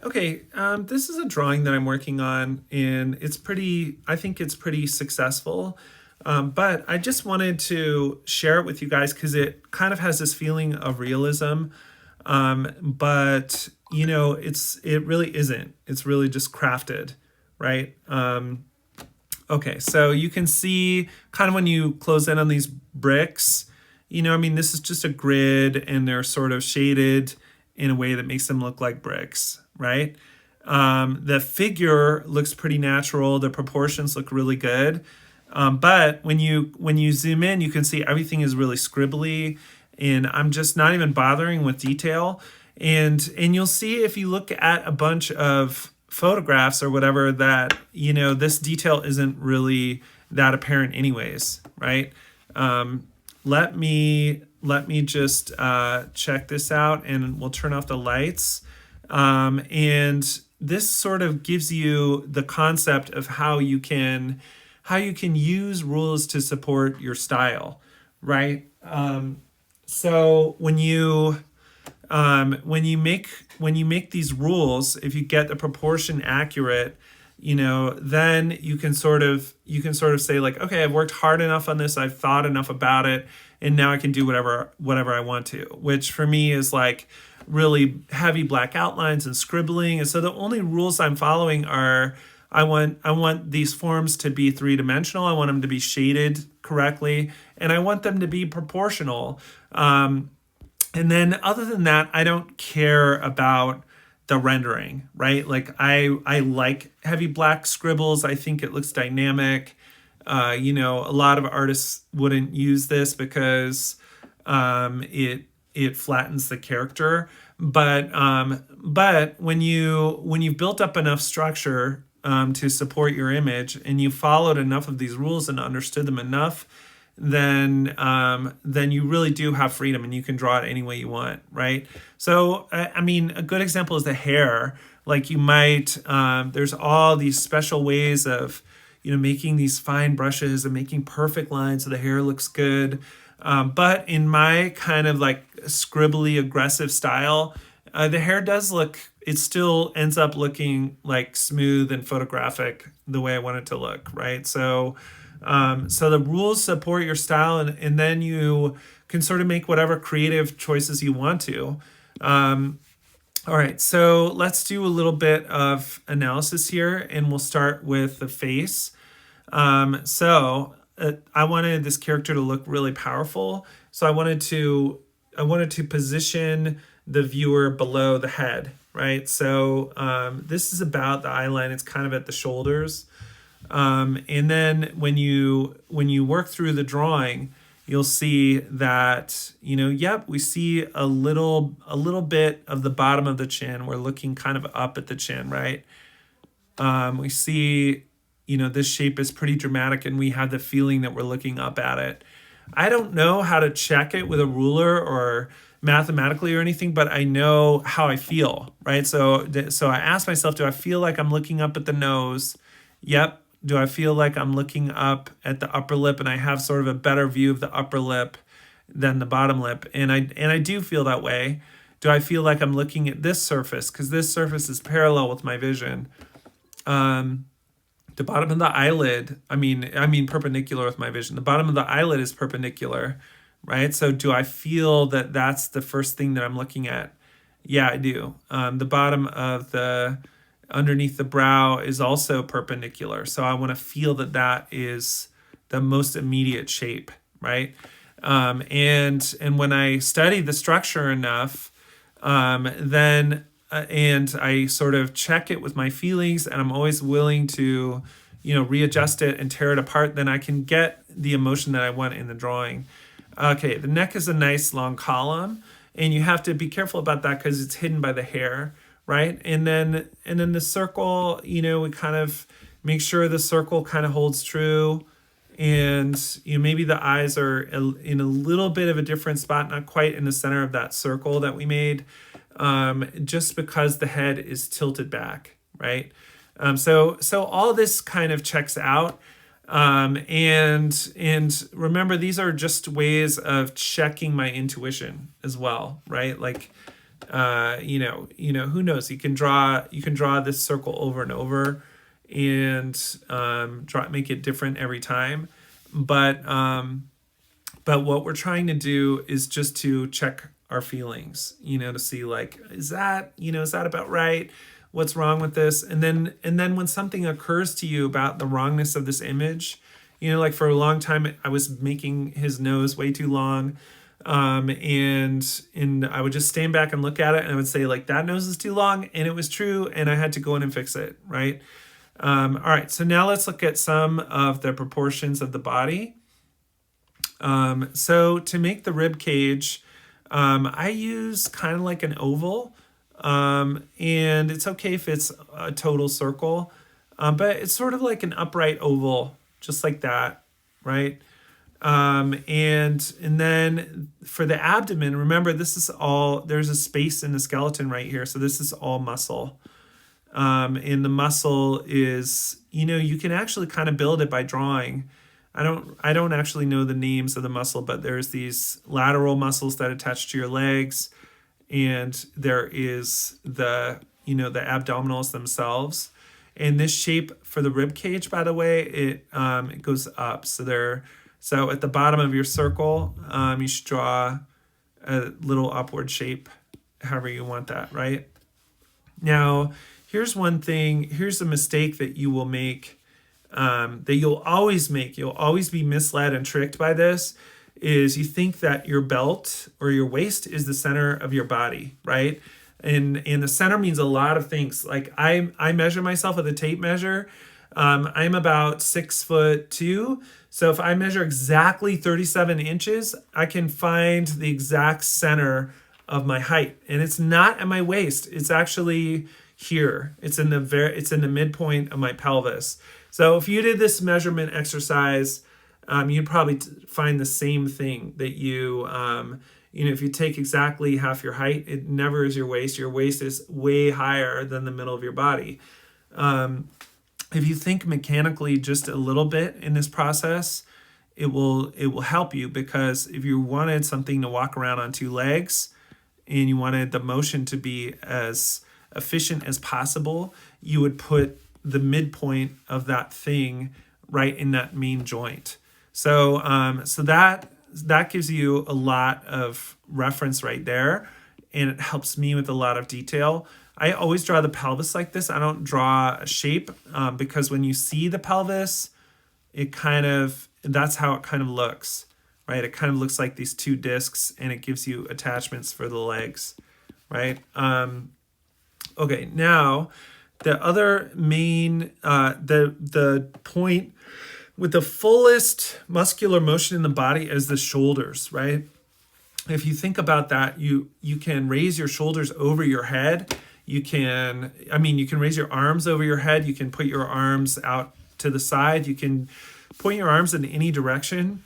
Okay, this is a drawing that I'm working on, and I think it's pretty successful. But I just wanted to share it with you guys because it kind of has this feeling of realism. But it really isn't. It's really just crafted, right? Okay, so you can see kind of when you close in on these bricks, this is just a grid and they're sort of shaded in a way that makes them look like bricks, right? The figure looks pretty natural. The proportions look really good. But when you zoom in, you can see everything is really scribbly, and I'm just not even bothering with detail. And you'll see if you look at a bunch of photographs or whatever that this detail isn't really that apparent anyways, right? Let me just check this out, and we'll turn off the lights. And this sort of gives you the concept of how you can use rules to support your style, right? So when you make these rules, if you get the proportion accurate, then you can sort of say like, okay, I've worked hard enough on this, I've thought enough about it, and now I can do whatever I want to, which for me is like really heavy black outlines and scribbling. And so the only rules I'm following are I want these forms to be three-dimensional. I want them to be shaded correctly, and I want them to be proportional. And then other than that, I don't care about the rendering, right? Like I like heavy black scribbles. I think it looks dynamic. A lot of artists wouldn't use this because it flattens the character. But when you've built up enough structure to support your image, and you followed enough of these rules and understood them enough, then you really do have freedom, and you can draw it any way you want, right? So a good example is the hair. Like you might there's all these special ways of making these fine brushes and making perfect lines so the hair looks good. But in my kind of like scribbly aggressive style, the hair it still ends up looking like smooth and photographic the way I want it to look, right? So the rules support your style, and then you can sort of make whatever creative choices you want to. All right, so let's do a little bit of analysis here, and we'll start with the face. I wanted this character to look really powerful, so I wanted to position the viewer below the head, right? So this is about the eye line. It's kind of at the shoulders. And then when you work through the drawing, you'll see that, we see a little bit of the bottom of the chin. We're looking kind of up at the chin, right? We see, this shape is pretty dramatic, and we have the feeling that we're looking up at it. I don't know how to check it with a ruler or mathematically or anything, but I know how I feel, right? So I ask myself, do I feel like I'm looking up at the nose? Yep. Do I feel like I'm looking up at the upper lip, and I have sort of a better view of the upper lip than the bottom lip? And I do feel that way. Do I feel like I'm looking at this surface? Because this surface is parallel with my vision. The bottom of the eyelid, I mean perpendicular with my vision. The bottom of the eyelid is perpendicular, right? So do I feel that that's the first thing that I'm looking at? Yeah, I do. The bottom of underneath the brow is also perpendicular. So I want to feel that is the most immediate shape, right? And when I study the structure enough, then and I sort of check it with my feelings, and I'm always willing to, readjust it and tear it apart, then I can get the emotion that I want in the drawing. Okay, the neck is a nice long column, and you have to be careful about that because it's hidden by the hair, right? And then the circle, we kind of make sure the circle kind of holds true, and maybe the eyes are in a little bit of a different spot, not quite in the center of that circle that we made, just because the head is tilted back, right? So all this kind of checks out. And remember, these are just ways of checking my intuition as well, right? Like Who knows? You can draw this circle over and over, and make it different every time. But what we're trying to do is just to check our feelings, to see like, is that about right? What's wrong with this? And then when something occurs to you about the wrongness of this image, like for a long time I was making his nose way too long. And I would just stand back and look at it, and I would say like, that nose is too long, and it was true, and I had to go in and fix it, right? All right, so now let's look at some of the proportions of the body. So to make the rib cage, I use kind of like an oval, and it's okay if it's a total circle, but it's sort of like an upright oval, just like that, right? And then for the abdomen, remember there's a space in the skeleton right here, so this is all muscle. And the muscle is, you can actually kind of build it by drawing. I don't actually know the names of the muscle, but there's these lateral muscles that attach to your legs, and there is the abdominals themselves. And this shape for the rib cage, by the way, it goes up. So at the bottom of your circle, you should draw a little upward shape, however you want that, right? Now, here's a mistake that you will make, that you'll always make. You'll always be misled and tricked by this, is you think that your belt or your waist is the center of your body, right? And the center means a lot of things. Like I measure myself with a tape measure. I'm about 6'2". So if I measure exactly 37 inches, I can find the exact center of my height. And it's not at my waist. It's actually here. It's in the midpoint of my pelvis. So if you did this measurement exercise, you'd probably find the same thing, that if you take exactly half your height, it never is your waist. Your waist is way higher than the middle of your body. If you think mechanically just a little bit in this process, it will help you, because if you wanted something to walk around on two legs and you wanted the motion to be as efficient as possible, you would put the midpoint of that thing right in that main joint. So that gives you a lot of reference right there, and it helps me with a lot of detail. I always draw the pelvis like this. I don't draw a shape, because when you see the pelvis, that's how it kind of looks, right? It kind of looks like these two discs, and it gives you attachments for the legs, right? Okay, now the other main, the point with the fullest muscular motion in the body is the shoulders, right? If you think about that, you can raise your shoulders over your head. You can raise your arms over your head. You can put your arms out to the side. You can point your arms in any direction.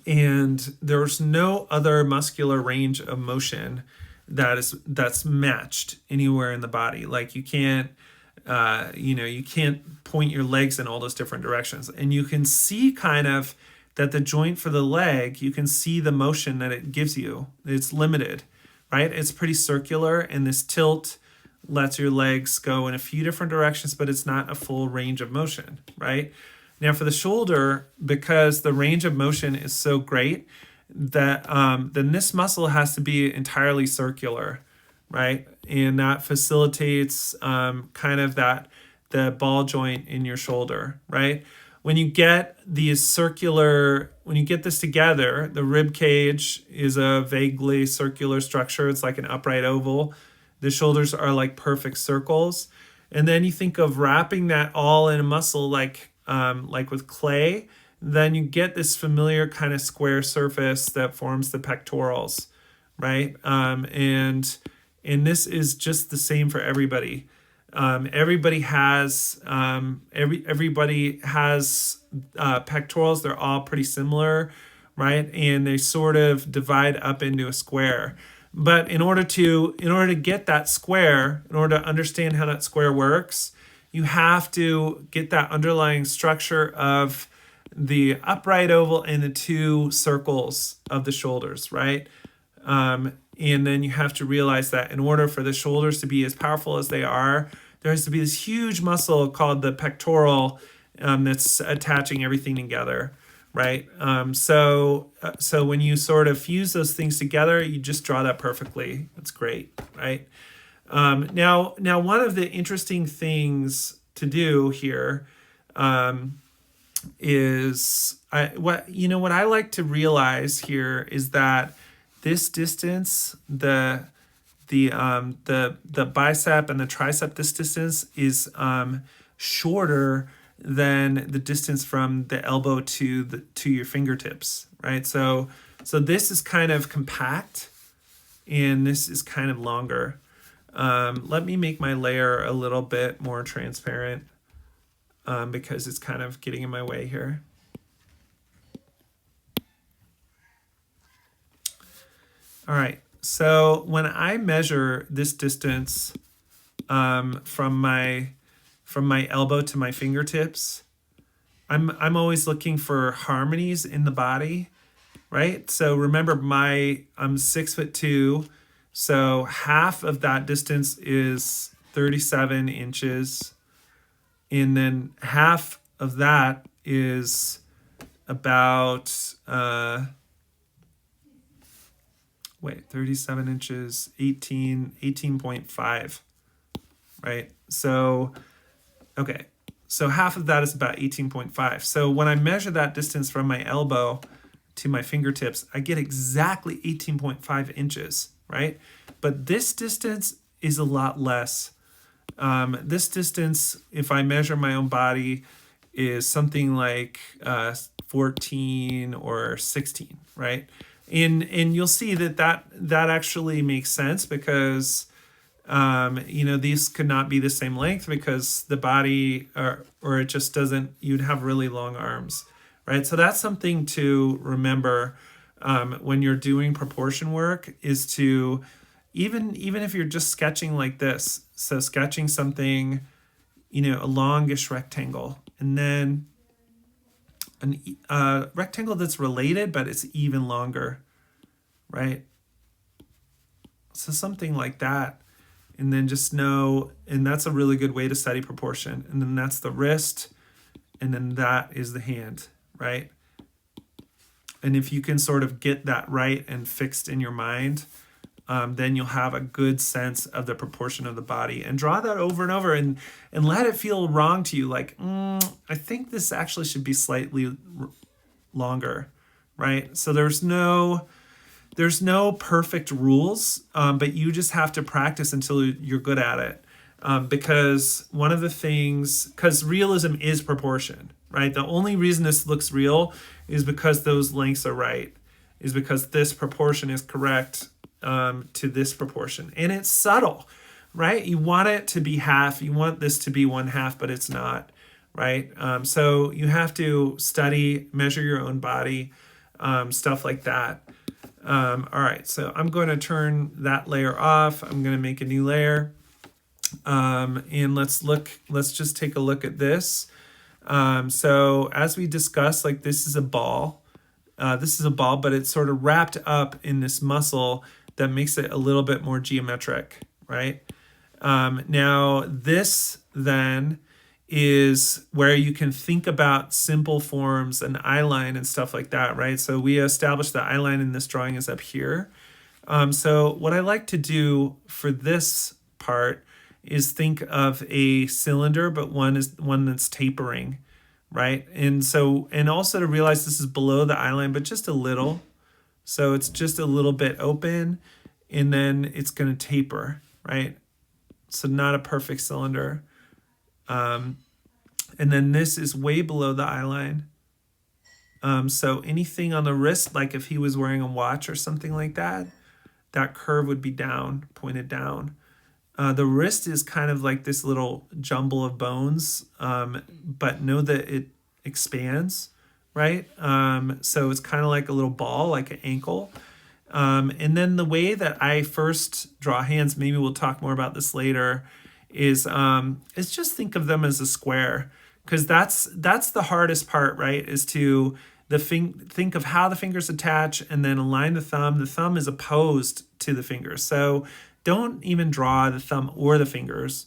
And there's no other muscular range of motion that's matched anywhere in the body. Like you can't point your legs in all those different directions. And you can see kind of that the joint for the leg, you can see the motion that it gives you. It's limited, right? It's pretty circular, and this tilt lets your legs go in a few different directions, but it's not a full range of motion, right? Now for the shoulder, because the range of motion is so great, that then this muscle has to be entirely circular, right? And that facilitates kind of the ball joint in your shoulder, right? When you get this together, the rib cage is a vaguely circular structure. It's like an upright oval. The shoulders are like perfect circles. And then you think of wrapping that all in a muscle like with clay, then you get this familiar kind of square surface that forms the pectorals, right? And this is just the same for everybody. Everybody has pectorals. They're all pretty similar, right? And they sort of divide up into a square. But in order to get that square, in order to understand how that square works, you have to get that underlying structure of the upright oval and the two circles of the shoulders, right? And then you have to realize that in order for the shoulders to be as powerful as they are, there has to be this huge muscle called the pectoral that's attaching everything together, right? So when you sort of fuse those things together, you just draw that perfectly. That's great, right? Now, one of the interesting things to do here is what I like to realize here is that this distance, the bicep and the tricep, this distance is shorter than the distance from the elbow to your fingertips, right? So this is kind of compact, and this is kind of longer. Let me make my layer a little bit more transparent because it's kind of getting in my way here. All right, so when I measure this distance from my elbow to my fingertips, I'm always looking for harmonies in the body, right? So remember, I'm 6'2", so half of that distance is 37 inches, and then half of that is about 37 inches, 18.5, right? So, okay, so half of that is about 18.5. So when I measure that distance from my elbow to my fingertips, I get exactly 18.5 inches, right? But this distance is a lot less. This distance, if I measure my own body, is something like 14 or 16, right? And you'll see that actually makes sense because these could not be the same length because the body or it just doesn't, you'd have really long arms, right? So that's something to remember when you're doing proportion work, is to even if you're just sketching like this, so sketching something, a longish rectangle, and then a rectangle that's related, but it's even longer, right? So something like that. And then just know, and that's a really good way to study proportion. And then that's the wrist, and then that is the hand, right? And if you can sort of get that right and fixed in your mind, then you'll have a good sense of the proportion of the body, and draw that over and over and let it feel wrong to you. Like, I think this actually should be slightly longer, right? So there's no perfect rules, but you just have to practice until you're good at it. Because one of the things, because realism is proportion, right? The only reason this looks real is because those lengths are right, is because this proportion is correct to this proportion. And it's subtle, right? You want it to be half, you want this to be 1/2, but it's not, right? So you have to study, measure your own body, stuff like that. All right, so I'm going to turn that layer off. I'm going to make a new layer. And let's just take a look at this. So as we discussed, like this is a ball. But it's sort of wrapped up in this muscle that makes it a little bit more geometric, right? Now this then is where you can think about simple forms and eye line and stuff like that, right? So we established the eye line in this drawing is up here. So what I like to do for this part is think of a cylinder, but one that's tapering, right? And also to realize this is below the eye line, but just a little. So it's just a little bit open, and then it's going to taper, right? So not a perfect cylinder. And then this is way below the eye line. So anything on the wrist, like if he was wearing a watch or something like that, that curve would be down, pointed down. The wrist is kind of like this little jumble of bones, but know that it expands, right? So it's kind of like a little ball, like an ankle. And then the way that I first draw hands, maybe we'll talk more about this later, is just think of them as a square, because that's the hardest part, right? Is to think of how the fingers attach, and then align the thumb. The thumb is opposed to the fingers. So don't even draw the thumb or the fingers.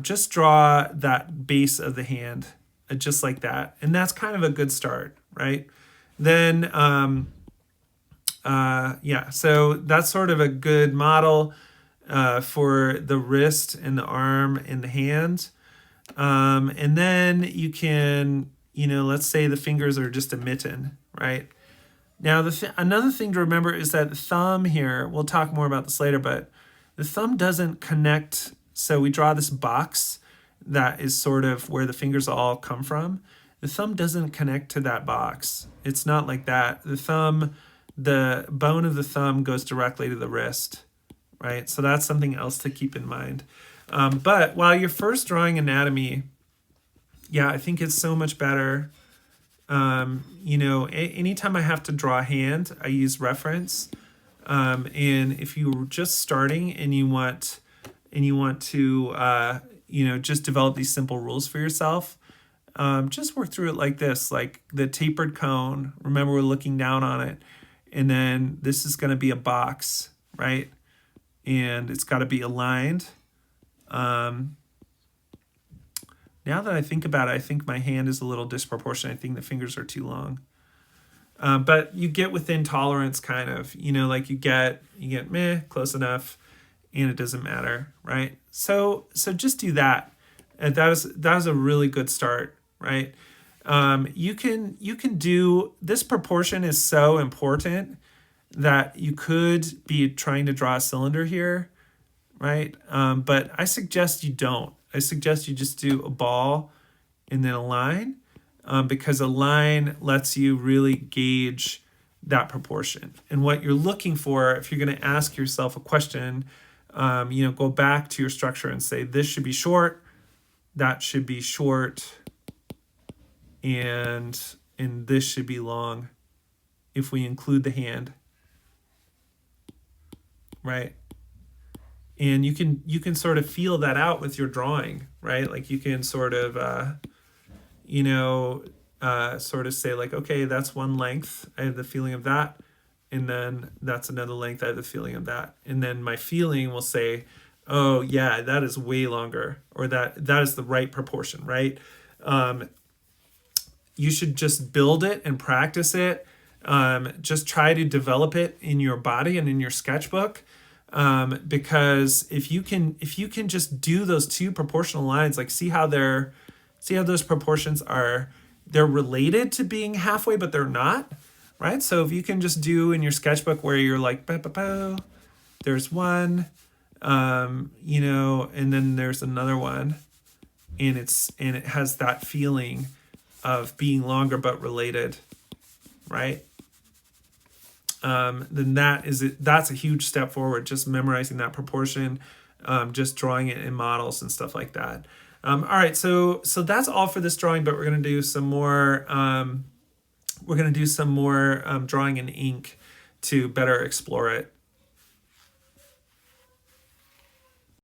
Just draw that base of the hand, just like that. And that's kind of a good start, right? Then, so that's sort of a good model for the wrist and the arm and the hand. And then you can, let's say the fingers are just a mitten, right? Now, another thing to remember is that the thumb here, we'll talk more about this later, but the thumb doesn't connect. So we draw this box that is sort of where the fingers all come from. The thumb doesn't connect to that box. It's not like that. The bone of the thumb goes directly to the wrist, right? So that's something else to keep in mind. But while you're first drawing anatomy, I think it's so much better. Anytime I have to draw a hand, I use reference. And if you're just starting and you want to, just develop these simple rules for yourself, just work through it like this, like the tapered cone. Remember, we're looking down on it. And then this is going to be a box, right? And it's got to be aligned. Now that I think about it, I think my hand is a little disproportionate. I think the fingers are too long. But you get within tolerance, kind of, like you get close enough, and it doesn't matter, right? So just do that. And that is a really good start, right? You can do this. Proportion is so important that you could be trying to draw a cylinder here, right? But I suggest you don't. I suggest you just do a ball and then a line, because a line lets you really gauge that proportion. And what you're looking for, if you're going to ask yourself a question, go back to your structure and say, this should be short, that should be short, and this should be long if we include the hand, right? And you can sort of feel that out with your drawing, right? Like you can sort of, sort of say like, okay, that's one length. I have the feeling of that. And then that's another length. I have the feeling of that. And then my feeling will say, oh yeah, that is way longer, or that is the right proportion, right? You should just build it and practice it. Just try to develop it in your body and in your sketchbook. Because if you can just do those two proportional lines, like see how those proportions they're related to being halfway, but they're not, right? So if you can just do in your sketchbook where you're like, there's one, and then there's another one, and it has that feeling of being longer but related, right? Then that's a huge step forward, just memorizing that proportion, just drawing it in models and stuff like that. All right, so that's all for this drawing, but we're going to do some more drawing in ink to better explore it.